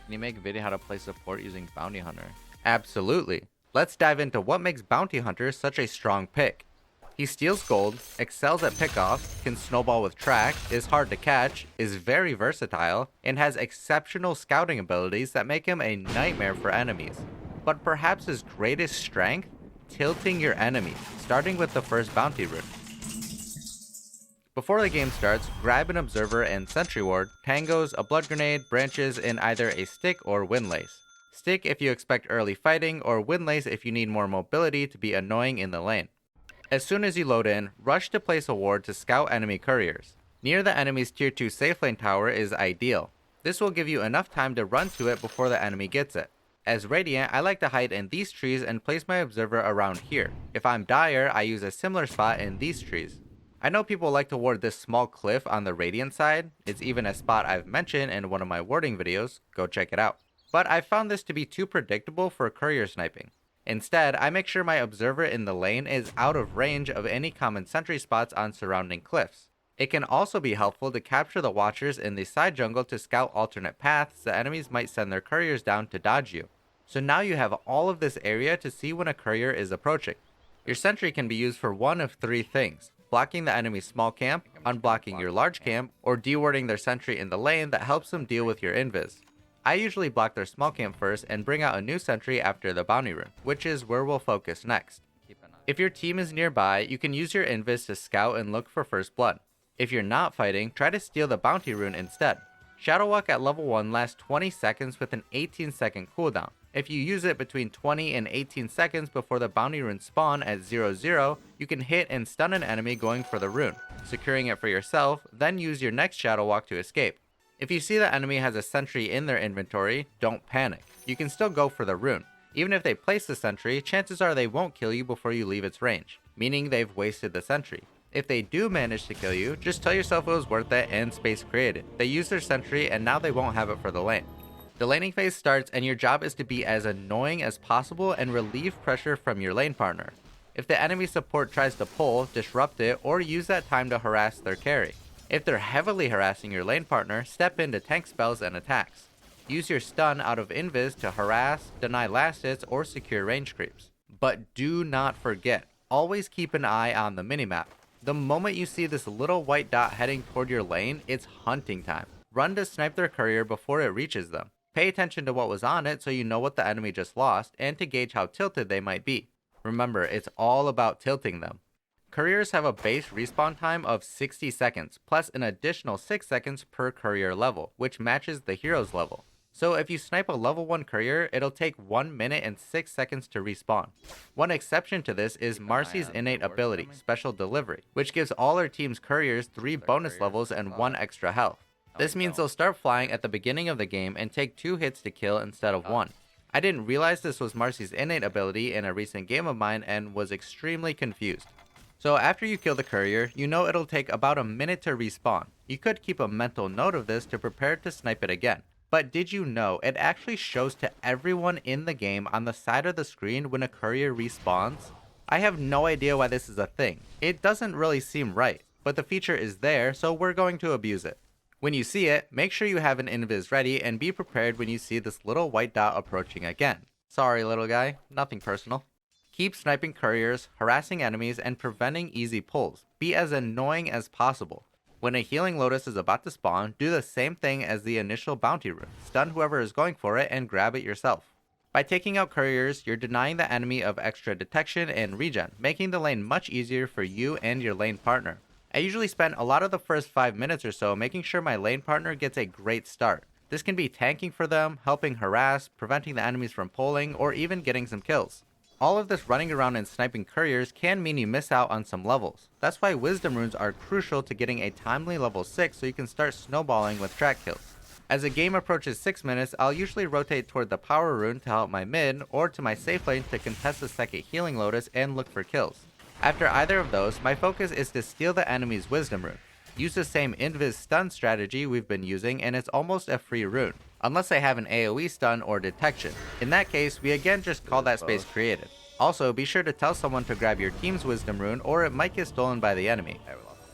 Can you make a video how to play support using Bounty Hunter? Absolutely. Let's dive into what makes Bounty Hunter such a strong pick. He steals gold, excels at pickoffs, can snowball with track, is hard to catch, is very versatile, and has exceptional scouting abilities that make him a nightmare for enemies. But perhaps his greatest strength? Tilting your enemies, starting with the first bounty rune. Before the game starts, grab an observer and sentry ward, tangos, a blood grenade, branches, and either a stick or windlace. Stick if you expect early fighting, or windlace if you need more mobility to be annoying in the lane. As soon as you load in, rush to place a ward to scout enemy couriers. Near the enemy's tier 2 safe lane tower is ideal. This will give you enough time to run to it before the enemy gets it. As Radiant, I like to hide in these trees and place my observer around here. If I'm Dire, I use a similar spot in these trees. I know people like to ward this small cliff on the Radiant side. It's even a spot I've mentioned in one of my warding videos, go check it out. But I found this to be too predictable for courier sniping. Instead, I make sure my observer in the lane is out of range of any common sentry spots on surrounding cliffs. It can also be helpful to capture the watchers in the side jungle to scout alternate paths the enemies might send their couriers down to dodge you. So now you have all of this area to see when a courier is approaching. Your sentry can be used for one of three things: blocking the enemy's small camp, unblocking your large camp, or dewarding their sentry in the lane that helps them deal with your invis. I usually block their small camp first and bring out a new sentry after the bounty rune, which is where we'll focus next. If your team is nearby, you can use your invis to scout and look for first blood. If you're not fighting, try to steal the bounty rune instead. Shadow Walk at level 1 lasts 20 seconds with an 18-second cooldown. If you use it between 20 and 18 seconds before the bounty rune spawn at 0-0, you can hit and stun an enemy going for the rune, securing it for yourself, then use your next Shadow Walk to escape. If you see the enemy has a sentry in their inventory, don't panic. You can still go for the rune. Even if they place the sentry, chances are they won't kill you before you leave its range, meaning they've wasted the sentry. If they do manage to kill you, just tell yourself it was worth it and space created. They used their sentry and now they won't have it for the lane. The laning phase starts and your job is to be as annoying as possible and relieve pressure from your lane partner. If the enemy support tries to pull, disrupt it, or use that time to harass their carry. If they're heavily harassing your lane partner, step in to tank spells and attacks. Use your stun out of invis to harass, deny last hits, or secure range creeps. But do not forget, always keep an eye on the minimap. The moment you see this little white dot heading toward your lane, it's hunting time. Run to snipe their courier before it reaches them. Pay attention to what was on it so you know what the enemy just lost and to gauge how tilted they might be. Remember, it's all about tilting them. Couriers have a base respawn time of 60 seconds, plus an additional 6 seconds per courier level, which matches the hero's level. So if you snipe a level 1 courier, it'll take 1 minute and 6 seconds to respawn. One exception to this is Marcy's innate ability, Special Delivery, which gives all her team's couriers 3 bonus levels and 1 extra health. This means they'll start flying at the beginning of the game and take 2 hits to kill instead of 1. I didn't realize this was Marcy's innate ability in a recent game of mine and was extremely confused. So after you kill the courier, you know it'll take about a minute to respawn. You could keep a mental note of this to prepare to snipe it again. But did you know it actually shows to everyone in the game on the side of the screen when a courier respawns? I have no idea why this is a thing. It doesn't really seem right, but the feature is there, so we're going to abuse it. When you see it, make sure you have an invis ready and be prepared when you see this little white dot approaching again. Sorry little guy, nothing personal. Keep sniping couriers, harassing enemies, and preventing easy pulls. Be as annoying as possible. When a healing lotus is about to spawn, do the same thing as the initial bounty rune. Stun whoever is going for it and grab it yourself. By taking out couriers, you're denying the enemy of extra detection and regen, making the lane much easier for you and your lane partner. I usually spend a lot of the first 5 minutes or so making sure my lane partner gets a great start. This can be tanking for them, helping harass, preventing the enemies from pulling, or even getting some kills. All of this running around and sniping couriers can mean you miss out on some levels. That's why wisdom runes are crucial to getting a timely level 6 so you can start snowballing with track kills. As the game approaches 6 minutes, I'll usually rotate toward the power rune to help my mid, or to my safe lane to contest the second healing lotus and look for kills. After either of those, my focus is to steal the enemy's wisdom rune. Use the same invis stun strategy we've been using and it's almost a free rune, unless they have an AoE stun or detection. In that case, we again just call that space created. Also, be sure to tell someone to grab your team's wisdom rune or it might get stolen by the enemy.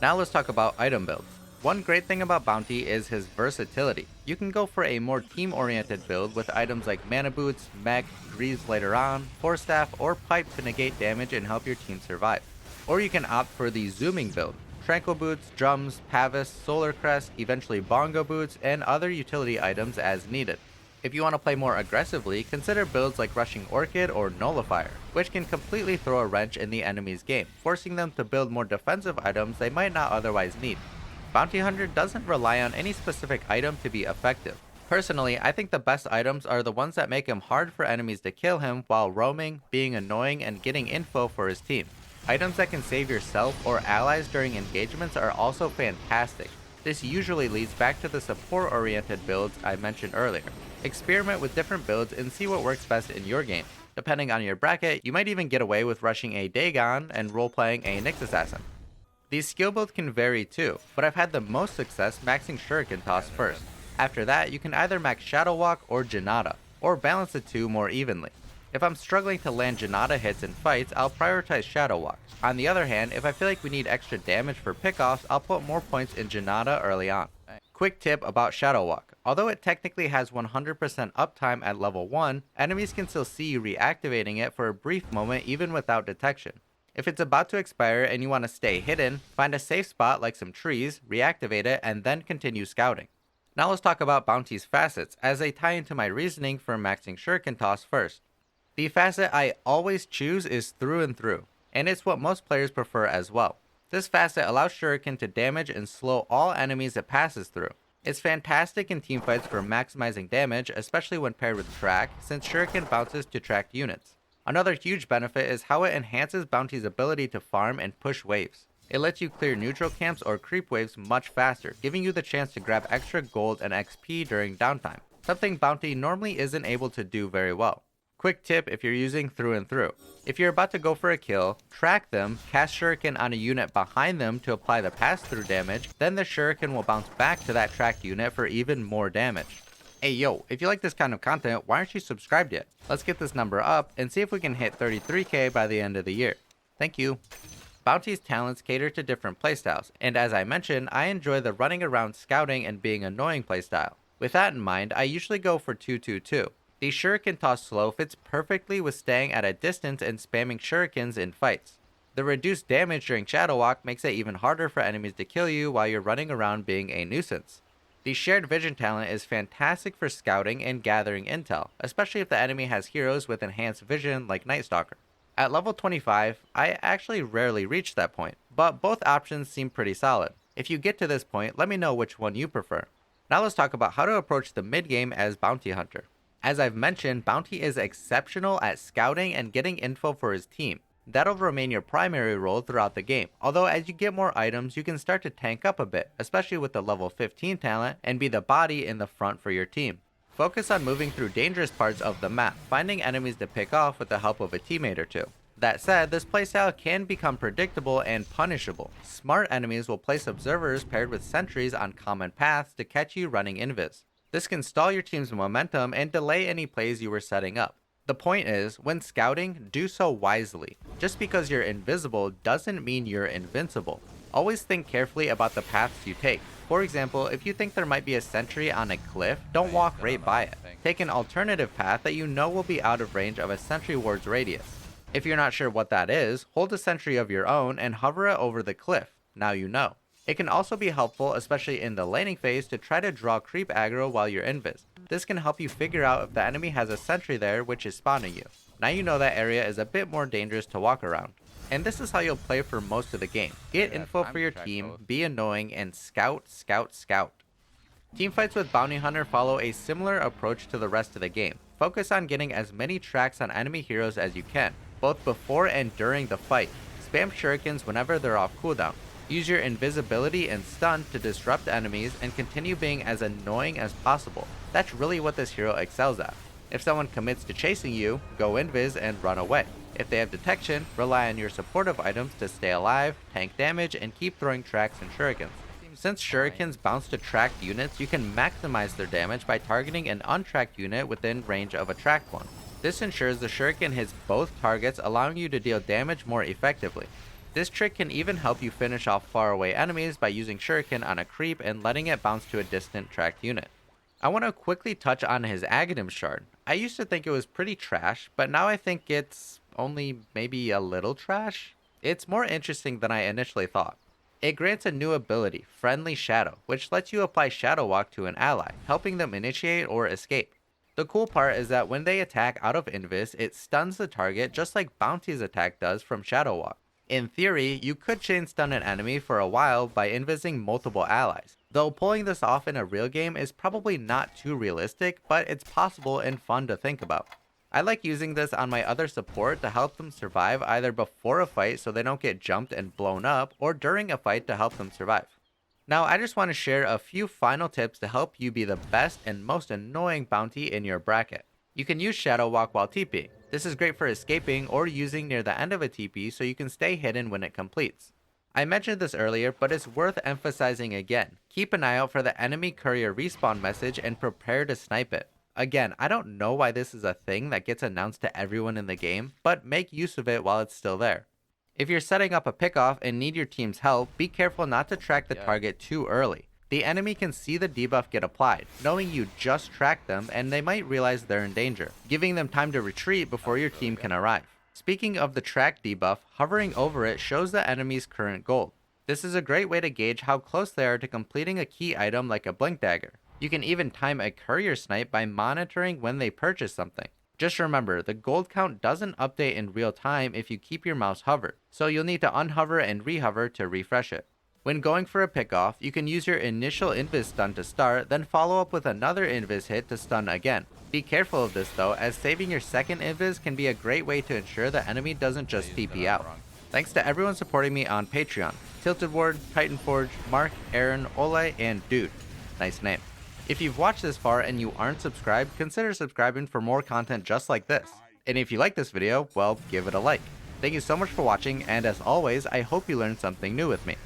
Now let's talk about item builds. One great thing about Bounty is his versatility. You can go for a more team-oriented build with items like mana boots, mech, greaves later on, force staff, or pipe to negate damage and help your team survive. Or you can opt for the zooming build. Tranquil boots, drums, pavis, solar crest, eventually bongo boots, and other utility items as needed. If you want to play more aggressively, consider builds like Rushing Orchid or Nullifier, which can completely throw a wrench in the enemy's game, forcing them to build more defensive items they might not otherwise need. Bounty Hunter doesn't rely on any specific item to be effective. Personally, I think the best items are the ones that make him hard for enemies to kill him while roaming, being annoying, and getting info for his team. Items that can save yourself or allies during engagements are also fantastic. This usually leads back to the support-oriented builds I mentioned earlier. Experiment with different builds and see what works best in your game. Depending on your bracket, you might even get away with rushing a Dagon and roleplaying a Nyx Assassin. These skill builds can vary too, but I've had the most success maxing Shuriken Toss first. After that, you can either max Shadow Walk or Janata, or balance the two more evenly. If I'm struggling to land Janata hits in fights, I'll prioritize Shadow Walk. On the other hand, if I feel like we need extra damage for pickoffs, I'll put more points in Janata early on. Quick tip about Shadow Walk. Although it technically has 100% uptime at level 1, enemies can still see you reactivating it for a brief moment even without detection. If it's about to expire and you want to stay hidden, find a safe spot like some trees, reactivate it, and then continue scouting. Now let's talk about Bounty's facets, as they tie into my reasoning for maxing Shuriken Toss first. The facet I always choose is Through and Through, and it's what most players prefer as well. This facet allows Shuriken to damage and slow all enemies it passes through. It's fantastic in teamfights for maximizing damage, especially when paired with track, since Shuriken bounces to tracked units. Another huge benefit is how it enhances Bounty's ability to farm and push waves. It lets you clear neutral camps or creep waves much faster, giving you the chance to grab extra gold and XP during downtime, something Bounty normally isn't able to do very well. Quick tip if you're using Through and Through. If you're about to go for a kill, track them, cast Shuriken on a unit behind them to apply the pass-through damage, then the Shuriken will bounce back to that tracked unit for even more damage. Hey yo, if you like this kind of content, why aren't you subscribed yet? Let's get this number up and see if we can hit 33k by the end of the year. Thank you. Bounty's talents cater to different playstyles, and as I mentioned, I enjoy the running around scouting and being annoying playstyle. With that in mind, I usually go for 2-2-2. The Shuriken Toss slow fits perfectly with staying at a distance and spamming shurikens in fights. The reduced damage during Shadow Walk makes it even harder for enemies to kill you while you're running around being a nuisance. The Shared Vision talent is fantastic for scouting and gathering intel, especially if the enemy has heroes with enhanced vision like Night Stalker. At level 25, I actually rarely reach that point, but both options seem pretty solid. If you get to this point, let me know which one you prefer. Now let's talk about how to approach the mid-game as Bounty Hunter. As I've mentioned, Bounty is exceptional at scouting and getting info for his team. That'll remain your primary role throughout the game, although as you get more items you can start to tank up a bit, especially with the level 15 talent, and be the body in the front for your team. Focus on moving through dangerous parts of the map, finding enemies to pick off with the help of a teammate or two. That said, this playstyle can become predictable and punishable. Smart enemies will place observers paired with sentries on common paths to catch you running invis. This can stall your team's momentum and delay any plays you were setting up. The point is, when scouting, do so wisely. Just because you're invisible doesn't mean you're invincible. Always think carefully about the paths you take. For example, if you think there might be a sentry on a cliff, don't walk right by it. Take an alternative path that you know will be out of range of a sentry ward's radius. If you're not sure what that is, hold a sentry of your own and hover it over the cliff. Now you know. It can also be helpful, especially in the laning phase, to try to draw creep aggro while you're invis. This can help you figure out if the enemy has a sentry there which is spawning you. Now you know that area is a bit more dangerous to walk around. And this is how you'll play for most of the game. Get info for your team, be annoying, and scout, scout, scout. Teamfights with Bounty Hunter follow a similar approach to the rest of the game. Focus on getting as many tracks on enemy heroes as you can, both before and during the fight. Spam shurikens whenever they're off cooldown. Use your invisibility and stun to disrupt enemies and continue being as annoying as possible. That's really what this hero excels at. If someone commits to chasing you, go invis and run away. If they have detection, rely on your supportive items to stay alive, tank damage, and keep throwing tracks and shurikens. Since shurikens bounce to tracked units, you can maximize their damage by targeting an untracked unit within range of a tracked one. This ensures the shuriken hits both targets, allowing you to deal damage more effectively. This trick can even help you finish off far away enemies by using shuriken on a creep and letting it bounce to a distant tracked unit. I want to quickly touch on his Aghanim shard. I used to think it was pretty trash, but now I think it's only maybe a little trash. It's more interesting than I initially thought. It grants a new ability, Friendly Shadow, which lets you apply Shadow Walk to an ally, helping them initiate or escape. The cool part is that when they attack out of Invis, it stuns the target just like Bounty's attack does from Shadow Walk. In theory, you could chain stun an enemy for a while by invising multiple allies, though pulling this off in a real game is probably not too realistic, but it's possible and fun to think about. I like using this on my other support to help them survive either before a fight so they don't get jumped and blown up, or during a fight to help them survive. Now I just want to share a few final tips to help you be the best and most annoying bounty in your bracket. You can use Shadow Walk while TPing. This is great for escaping or using near the end of a TP so you can stay hidden when it completes. I mentioned this earlier, but it's worth emphasizing again. Keep an eye out for the enemy courier respawn message and prepare to snipe it. Again, I don't know why this is a thing that gets announced to everyone in the game, but make use of it while it's still there. If you're setting up a pickoff and need your team's help, be careful not to track the target too early. The enemy can see the debuff get applied, knowing you just tracked them, and they might realize they're in danger, giving them time to retreat before your team can arrive. Speaking of the track debuff, hovering over it shows the enemy's current gold. This is a great way to gauge how close they are to completing a key item like a blink dagger. You can even time a courier snipe by monitoring when they purchase something. Just remember, the gold count doesn't update in real time if you keep your mouse hovered, so you'll need to unhover and rehover to refresh it. When going for a pickoff, you can use your initial invis stun to start, then follow up with another invis hit to stun again. Be careful of this though, as saving your second invis can be a great way to ensure the enemy doesn't just TP out. Thanks to everyone supporting me on Patreon: Tilted Ward, Titanforge, Mark, Aaron, Ole, and Dude. Nice name. If you've watched this far and you aren't subscribed, consider subscribing for more content just like this. And if you like this video, well, give it a like. Thank you so much for watching, and as always, I hope you learned something new with me.